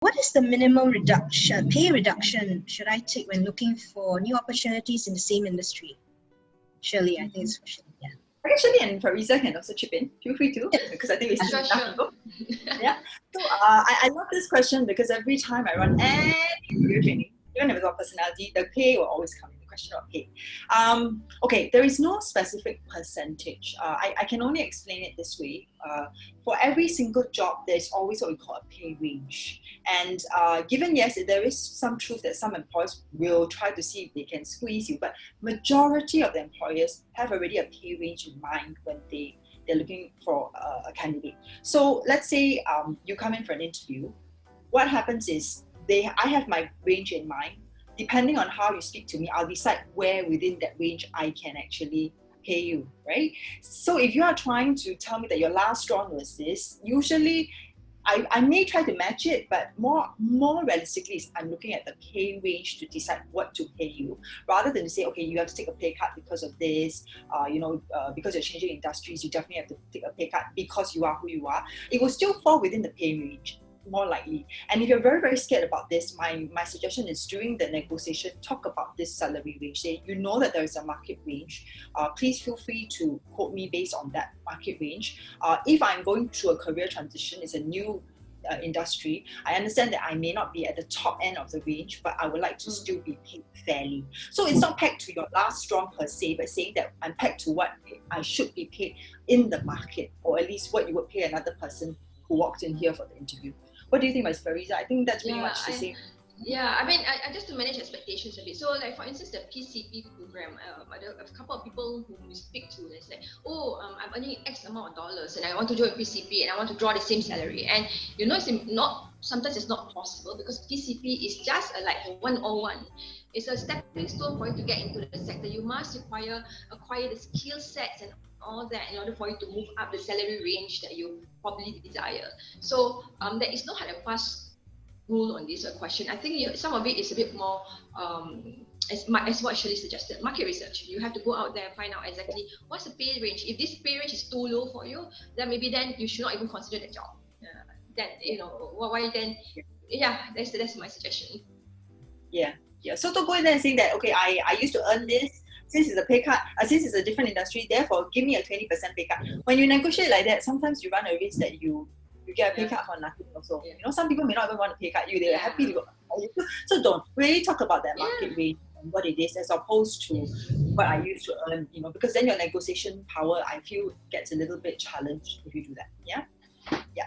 What is the minimum pay reduction should I take when looking for new opportunities in the same industry? Shirley, I think it's for Shirley. Yeah. Actually, and Fariza can also chip in. Feel free to, because I think we still have enough people. Yeah. So I love this question because every time I run any career training, even if it's about personality, the pay will always come in. The question of pay. Okay, there is no specific percentage. I can only explain it this way. For every single job, there's always what we call a pay range. And given, yes, there is some truth that some employers will try to see if they can squeeze you, but majority of the employers have already a pay range in mind when they're looking for a candidate. So let's say you come in for an interview. What happens is I have my range in mind. Depending on how you speak to me, I'll decide where within that range I can actually pay you, right? So if you are trying to tell me that your last round was this, usually I may try to match it, but more realistically, I'm looking at the pay range to decide what to pay you, rather than to say, okay, you have to take a pay cut because of this, because you're changing industries, you definitely have to take a pay cut because you are who you are. It will still fall within the pay range, more likely. And if you're very, very scared about this, my suggestion is during the negotiation, talk about this salary range. Say, you know that there is a market range. Please feel free to quote me based on that market range. If I'm going through a career transition, it's a new industry, I understand that I may not be at the top end of the range, but I would like to still be paid fairly. So it's not pegged to your last round per se, but saying that I'm pegged to what I should be paid in the market, or at least what you would pay another person who walked in here for the interview. What do you think, Ms. Fariza? I think that's pretty much the same. Yeah, I mean, I just to manage expectations a bit. So, like for instance, the PCP program, a couple of people who we speak to, they say, I'm earning X amount of dollars, and I want to join PCP, and I want to draw the same salary. And you know, sometimes it's not possible because PCP is just like a 101. It's a stepping stone for you to get into the sector. You must acquire the skill sets and all that in order for you to move up the salary range that you probably desire. So there is no hard and fast rule on this question. I think some of it is a bit more as what Shirley suggested, market research. You have to go out there and find out exactly what's the pay range. If this pay range is too low for you, then maybe you should not even consider the job. Why then? Yeah, that's my suggestion. Yeah. So don't go in there and saying that, okay, I used to earn this. Since it's a pay cut, since it's a different industry, therefore give me a 20% pay cut. When you negotiate like that, sometimes you run a risk that you get a pay cut for nothing also. You know, some people may not even want to pay cut you. They're happy to go. So don't really talk about that market rate and what it is as opposed to what I used to earn, because then your negotiation power, I feel, gets a little bit challenged if you do that. Yeah? Yeah.